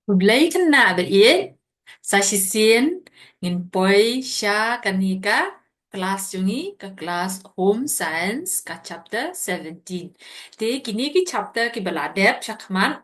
Blay kena bein sa sisien ngin poi sha kanika kelas jungi ke kelas home science ka chapter 17. Te kini ki chapter ki baladep shakman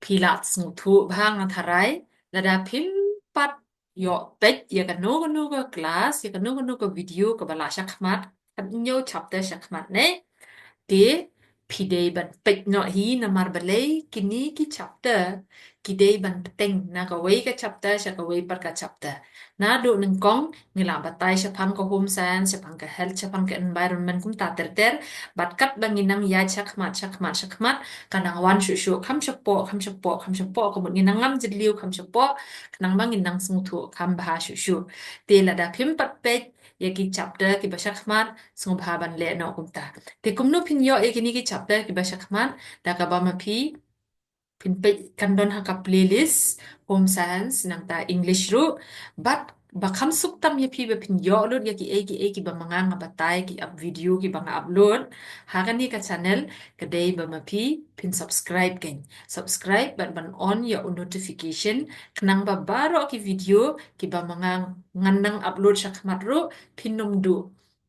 pilat smutu bhang na tharai lada phim pat yo pet ya kanu ka kelas ya kanu ka video ka bala shakmat kan nyo chapter shakmat ne te pidei ban pek no hi na mar balai kini ki chapter kidei ban peteng na ka wei ka chapter sha ka wei par ka chapter na do nang kong ngila batai sha phang ka home science sha phang ka health sha phang ka environment kum ta ter bat kat banginang ya chakmat kanang wan shu kham sha po ko nginang ngam jidliu kham sha po kanang banginang smuthu kham bha shu te la da phim pat pek ya ki chapter ki ba shakmat sung bha ban le no kum ta te kumno phin yo ekini ki chapter ki ba shakman da ka ba ma phi phin pe kan don ha ka playlist home science nang ta english ru but ba kham suk tam ye phi ba phin yo lut ya ki ba manga nga batai ki up video ki ba nga upload ha ka ni ka channel ka dei ba ma phi phin subscribe ken subscribe ban on ya notification knang ba baro ki video ki ba manga ngan upload shakmat ru phin num du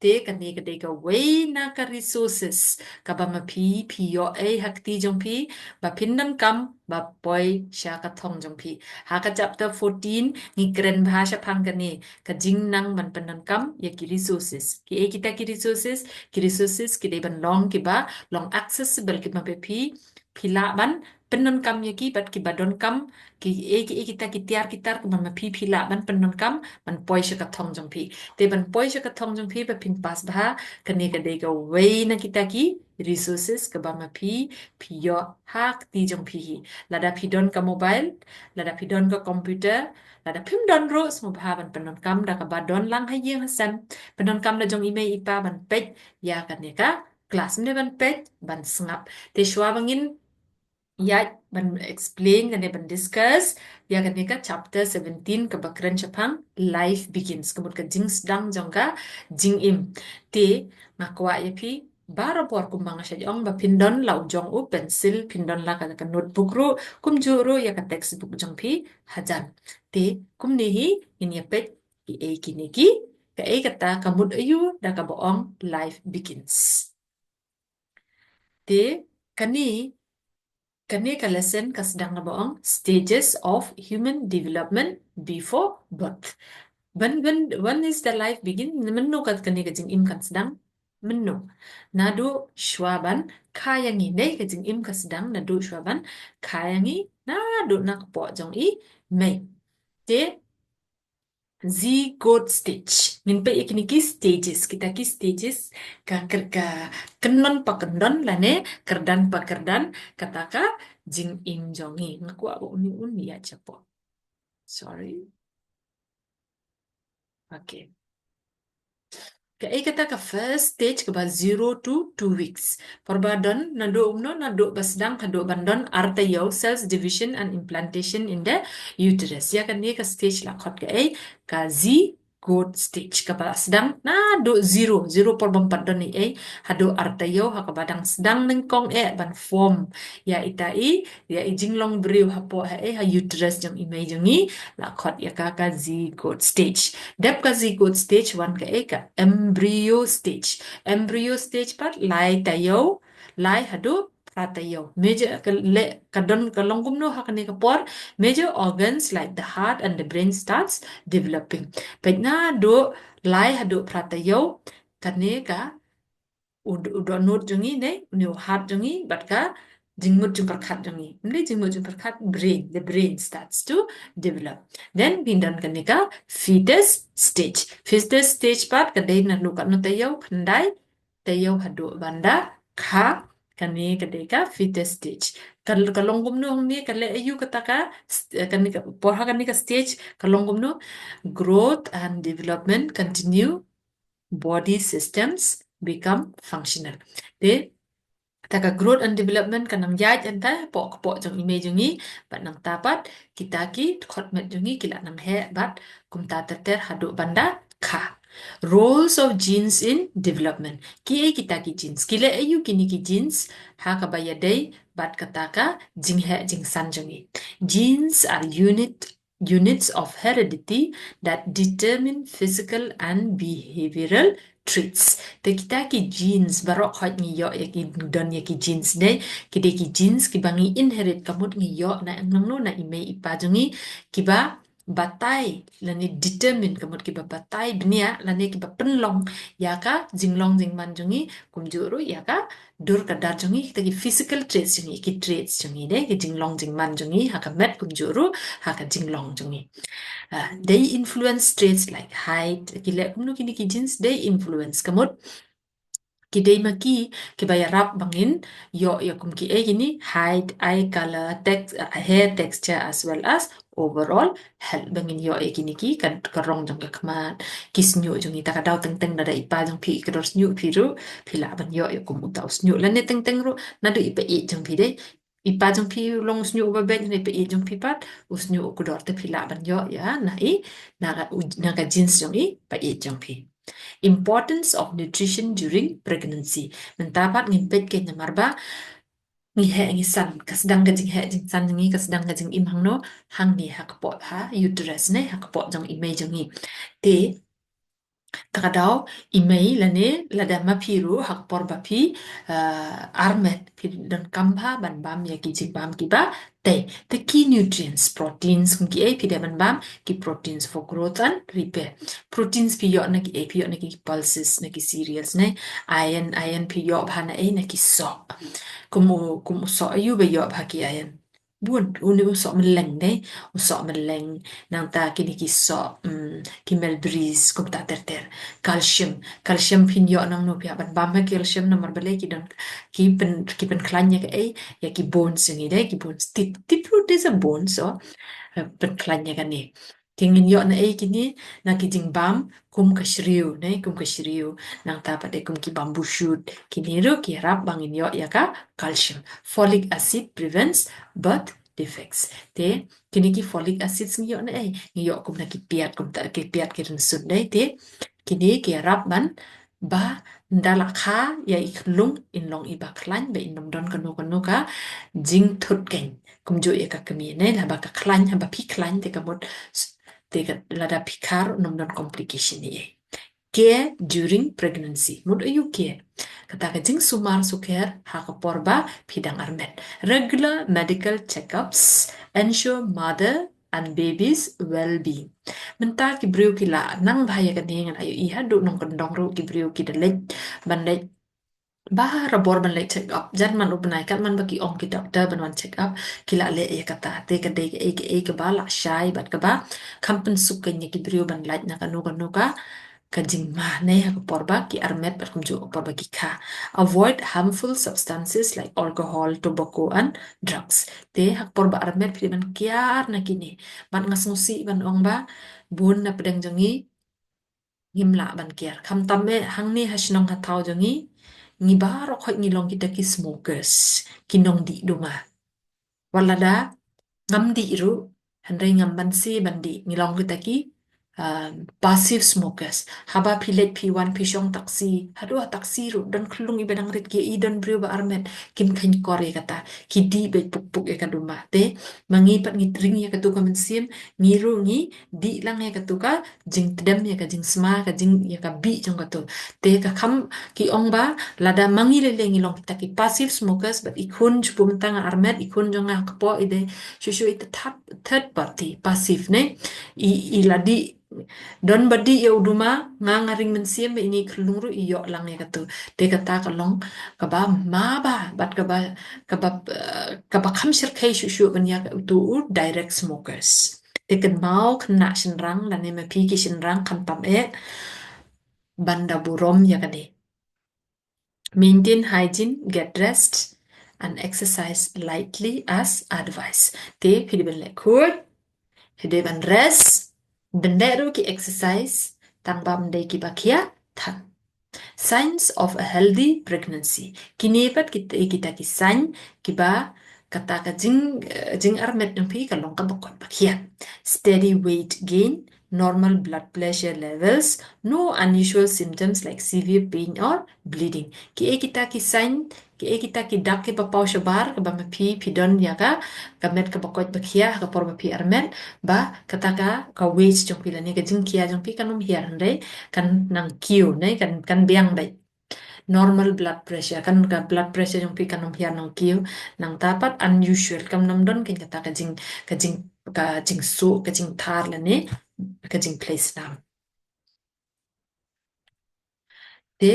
te kan ni ka dei ka way na ka resources ka ba ma phi yo hak ti jong phi ba phin nan kam ba poi sha ka thong jong phi ha ka chapter 14 ngi kren bhasha phang ka ni ka jing nang ban pan nan kam ya ki resources ki kita ki resources ki de ban long ki ba long accessible ki ma pe phila ban penon kam ya ki bat ki badon kam ki kita ki tiar kitar ki ma phi phila ban penon kam ban poi sha ka thong jong phi te ban poi sha ka thong jong phi ba phin pas bha ka ni ka de ka way na kita ki resources ka ba ma phi yo hak ti jong phi hi lada phi don ka mobile lada phi don ka computer lada phim don ro smo bha ban penon kam da ka ba don lang ha yeng hasan penon kam da jong email ipa ban pet ya ka ne ka kelas ne ban pet ban sngap te shwa bangin ya ban explain kan ban discuss ya kan ka chapter 17 ka bakran chapang life begins kemut ka jing sedang jongka jing im te ngakwa ya pi bara por kumbang sya jong ba pindon lau jong u pencil pindon la ka notebook ru kum ju ru ya ka textbook jong pi hajan te kum ni hi in ya pet ki e kini ki ka e kata kamut ayu da ka boong life begins te kani kani ka lesson ka sedang na boong stages of human development before birth. When is the life begin? Menno ka kani ka jing im kan sedang menno. Nado shwaban kayangi nei ka jing im ka sedang nado shwaban kayangi nado nak po jong i mei. Te zygote stage. Min pa ikini ki stages. Kita ki stages ka kenon pa kenon la ne kerdan pa kerdan kata ka jing im jongi. Ngaku aku uni aja po. Sorry. Okay. Kata ka first stage ke ba 0 to 2 weeks. Perbadon nado umno nado basdang kado bandon artayo cells division and implantation in the uterus. Ya kan ni ka stage la khot ka Z good stage ka ba sedang nado 0 perbempat don ni hado artayo ha ka badang sedang nengkong ban form ya itai ya ijing long briu hapo ha uterus jong imai jongi la khot ya ka Z good stage. Dep ka zygote stage 1 ka embryo stage. Embryo stage pat lai tayo, lai hadu pratayo. Major kadon kalongkum no hakane kapor major organs like the heart and the brain starts developing. Pet na do lai hadu pratayo kane ka udah not jungi ne uni heart jungi bat ka jingmut jung perkat jungi mli jingmut jung perkat brain the brain starts to develop then pindan kanika fetus stage part kadai na lukat no tayo kandai tayo hadu banda kha kani kadai ka fetus stage kalonggum no ni kale ayu kataka kanika porha kanika stage kalonggum no growth and development continue body systems become functional. De taka growth and development kanang yaj anta po jong image jongi bat nang tapat kita ki khot met jongi kila nang he bat kum ta ter hadu banda kha. Roles of genes in development. Ki kita ki genes. Kila ayu kini ki genes ha ka baya day bat kataka jinghe jingsan jongi. Genes are units of heredity that determine physical and behavioral traits. Te kita ki genes barok hot ngi yo ya ki don ya ki genes dai kide ki genes ki bangi inherit kamut ngi yo na nang no na ime ipa jongi kiba batai lani determine kamut kiba batai bnia lani kiba penlong ya ka jinglong jingman jongi kumjuru ya ka dur kadar jongi kita ki physical traits jongi ki traits jongi dai ki jinglong jingman jongi haka met kumjuru haka jinglong jongi. They influence traits like height. Kila kumno kini ki jeans they influence kamot kidai maki kibayarap bangin yo kum ki gini height, eye color, hair texture as well as overall health bangin yo gini ki kan karong jong kamat kisnyu jong ita kadau teng nada ipa jong pi kedor snyu pi ru pila ban yo kum utau snyu lan ne teng ru nadu ipa jong pi dei ipa jong pi long snyu ba ben ne ipa jong pi pat usnyu kudor te pila ban yo ya naga jeans jong pa jong pi. Importance of nutrition during pregnancy. Mentapat ngimpet ke marba ngihe ngisan kasdang gajing he jing san ngi kasdang gajing imhang no hang ni hakpot ha uterus ne hakpot jong imei jongi te takadaw imei lane lada mapiru hakpor bapi armet pi don kambha ban bam ya ki jing bam ki ba te the key nutrients proteins kum ki pi ban bam ki proteins for growth and repair proteins pi yo na ki pulses na ki cereals ne iron pi yo bhana na ki so kum so ayu be yo bha ki iron buồn uni usok meleng deh usok meleng nang ta kini kisok kimel bris kum ta ter calcium pin yo nang no pia ban bam calcium nomor bale ki don ki pen klanya ke ya ki bones ni deh ki bones tip root is a bones so pen klanya kan ni tingin yo na kini na ki jing bam kum ka shriu nang ta pade kum ki bamboo shoot kini ro ki rap bangin yo ya ka calcium folic acid prevents birth defects te kini ki folic acid ngi yo na ngi yo kum na ki piat kum ta ki piat ki sun dai te kini ki rap ban ba ndala kha ya iklung in long iba klan be in don kanu ka jing thut ken kum jo ya ka kami ne la ba ka klan ha ba pi klan te ka mot te ka lada pikar nom don complication ni care during pregnancy mud ayu care kata kajing sumar suker haka porba pidang armet regular medical checkups ensure mother and baby's well-being menta ki briu ki la nang bahaya kan dengan ayu iha du nong kendong ru ki briu ki dalek bandai bah rabor ban le check up jan man upnai kan man baki ong ki doctor ban wan check up kila le ya kata te ka de ke ba la shai bat ka ba kampen suk ka ki briu ban lait na kanu ka kajing mahne ha porba ki armet par kumju porba ki kha avoid harmful substances like alcohol tobacco and drugs te ha porba armet pri ban kiar na kini ban ngasmusi ban ong ba bun na pedang jangi ngimla ban kiar kham tamme hangni hasnong ha thau jangi ngi baro khoi ngi long kita ki smokers kinong di duma walada ngam di ru handai ngam ban si bandi ngi long kita ki passive smokers haba pilet p1 pishong taksi hadua taksi ru dan klung ibadang rit ki idon brio ba armet kim khan kore kata ki di be puk ya kaduma te mangi pat ngi tring ya katu ka mensim ngiru ngi di lang ya katu ka jing tedam ya ka jing sma ka jing ya ka bi jong katu te ka kham ki ong ba lada mangi le ngi long kita ki passive smokers but ikun chupu mentang armet ikun jong ka po ide shushu it third party passive ne i ladi don badi ya uduma nga ngaring mensiam ini kelungru iyo lang ya katu te kata kalong kaba maba bat kaba kam shirkai shushu banya tu direct smokers te kan mau kena shenrang dan ema pi ki shenrang kan tam banda burom ya kade maintain hygiene get rest and exercise lightly as advice te piliban lekut hideban rest Benderu ki exercise tanpa mendai ki bakia tan. Signs of a healthy pregnancy. Kini pat kita ki sign kiba kata ka jing armet nampi kalong ka bakon bakia. Steady weight gain, normal blood pressure levels, no unusual symptoms like severe pain or bleeding. Ki kita ki sign, ki kita ki dak ki papau shabar ka ba mapi pidon ya ka met ka bakot bakia ka por mapi armet ba kata ka wage jong pila ni ka jing kia jong pi kanum hiar ndai kan nang kiu nai kan biang bai normal blood pressure kan ka blood pressure yung pi kanom hian nang kiu nang tapat unusual kam nam don kin kata ka jing su ka jing thar la ne ka jing place nam te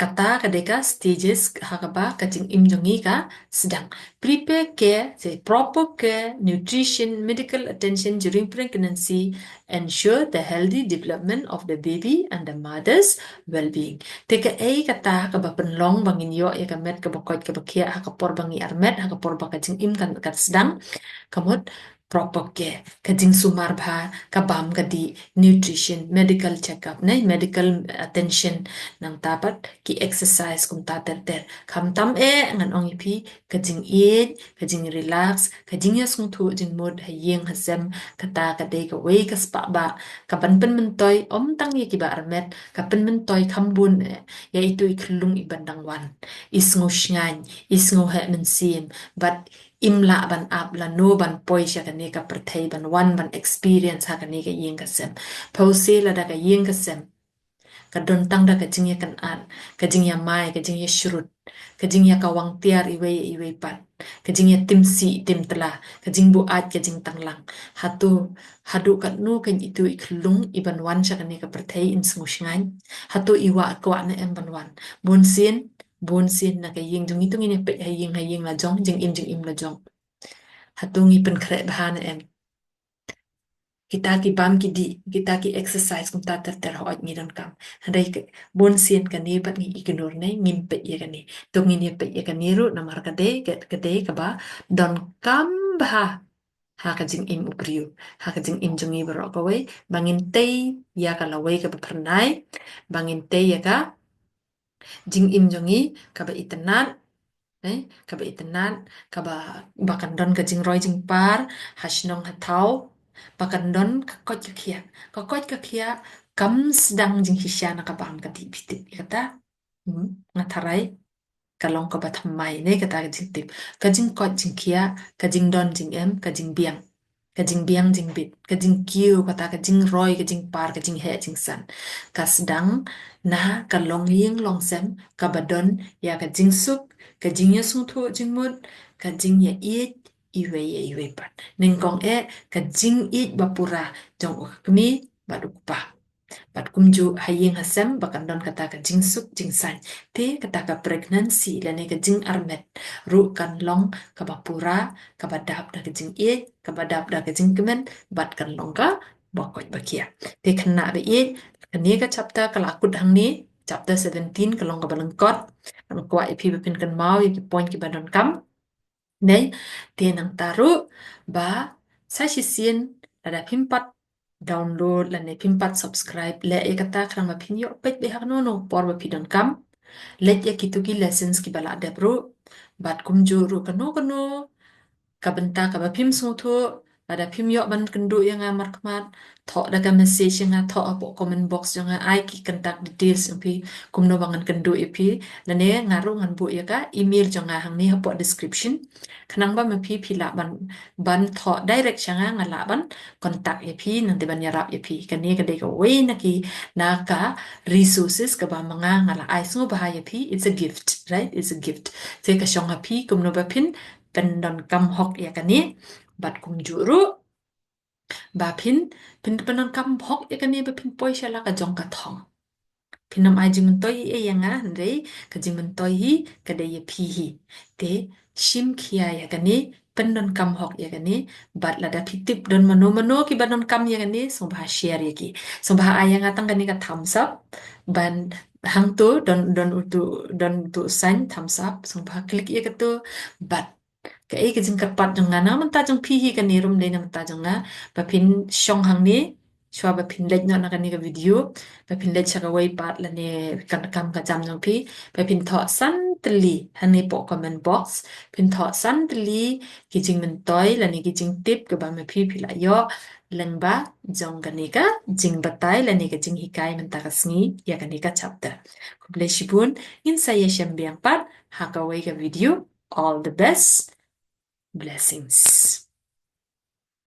kata kadeka stages hakaba kajing imjongi ka sedang prepare care say proper care nutrition medical attention during pregnancy ensure the healthy development of the baby and the mother's well-being teka kata ka penlong bangin yo ya kamet ka bakot ka bakia hakapor bangi armet hakapor bakajing im kan kat sedang kamot proper care kajing sumar bha kabam kadi nutrition medical checkup medical attention nang tapat ki exercise kum ta ter kam tam ngan ong ipi kajing eat kajing relax kajing ya sung thu jing mood ha yeng ha sem kata ka de ka wei ka spa ba ka pen mentoy om tang ye ki ba armet ka pen mentoy khambun ya itu iklung ibandang wan isngu shngan isngu ha men sim but imla ban ap la no ban poi sha ka ne ka perthei ban wan ban experience ha ka ne ka yeng ka sem pause la da ka yeng ka sem kadon tang da kajing ya kan an kajing ya mai kajing ya shurut kajing ya kawang tiar iwe pat kajing ya timsi tim telah kajing bu at kajing tanglang hatu hadu kat nu kan itu iklung iban wan sha kan ka perthei in sngusngan hatu iwa kwa na em ban wan bon sin na ka ying jung itu ngine pe ha ying la jing im la jong hatu ngi pen kre bahana em kita ki bam ki di kita ki exercise kum ta ter ho ni dan kam handai ke bon sien kan ni bat ni ignore nei ngim pe ye kan ni to ngin ye pe ye kan ni ru namar ka de ka ba don kam ba ha ka jing im upriu ha ka jing im jongi baro ka we bangin te ya ka la we ka ba pernai bangin te ya ka jing im jongi ka ba itenan kaba itenan kaba bakan don ka jing roy jing par hasnong hatau bakan don ka kot ka kia kam sedang jing hisya na kabam ka ti pitit kata ngatarai kalong ka bathamai ne kata ka jing tip ka jing kot jing kia ka jing don jing em ka jing biang jing bit ka jing kiu kata ka jing roy ka jing par ka jing he jing san ka sedang na ka long ying long sem ka badon ya ka jing sup ka jing ya sung thu jing mut ka jing ya iwe pat ning kong ka jing bapura jong kmi baduk pa Pat kumju hayeng hasem bakan don kata ka jing suk jing san te kata ka pregnancy lane ka jing armet ru kan long ka bapura ka badap da ka jing ka badap da ka jing kemen bat kan long ka bakot bakia te kena be kene ka chapter ka lakut hang ni chapter 17 ka long ka balengkot kan kwa ipi bepin kan mau ki point ki badon kam nei te nang taru ba sa shisien ada pimpat download la ne pimpat subscribe le e kata krang ma pin yo pet be hak no no por ba pidon kam let ya kitu ki lessons ki bala de bro bat kum juru kano kabenta ka ba pim so tho ada pim yo ban kendu yang amar kmat tho daga message yang tho apo comment box yang ai ki kontak details yang pi kumno bangan kendu ipi lane ngaru ngan bu ya ka email janga hang ni hapo description kanang ba mapi pila ban tho direct changa ngala ban kontak ipi nang de ban yarap ipi kani ka de ka we na ki na ka resources ka ba manga ngala ai so bahaya pi it's a gift right it's a gift se ka shonga pi kumno ba pin pendon kam hok ya kani bat kum juru ba pin pendon kam hok ya kani ba pin poi shala ka jong ka thong pinam ai jing toi yanga re ka jing toi hi ka de ye pi hi te shim khia ya kani pendon kam hok ya kani bat lada pitip don mano ki banon kam ya kani so ba share ya ki so ba ayang atang kani ka thumbs up ban hang tu don tu sign thumbs up so ba klik ya ka tu bat cái cái jing kat pat jong na man ta jong phi hi ka ni rum de nam ta jong na ba pin shong hang ni Shwa ba pinlet no na kani ka video ba pinlet cha ka wai pat la ne kan kam ka jam no pi ba pin tho san tli hani po comment box pin tho san tli ki jing men toy la ni ki jing tip ka ba ma pi pi la yo leng ba jong kani ka jing batai la ni ka jing hikai men ta ka sngi ya kani ka chapter kuble shibun in sa ye shem biang pat ha ka wai ka video all the best blessings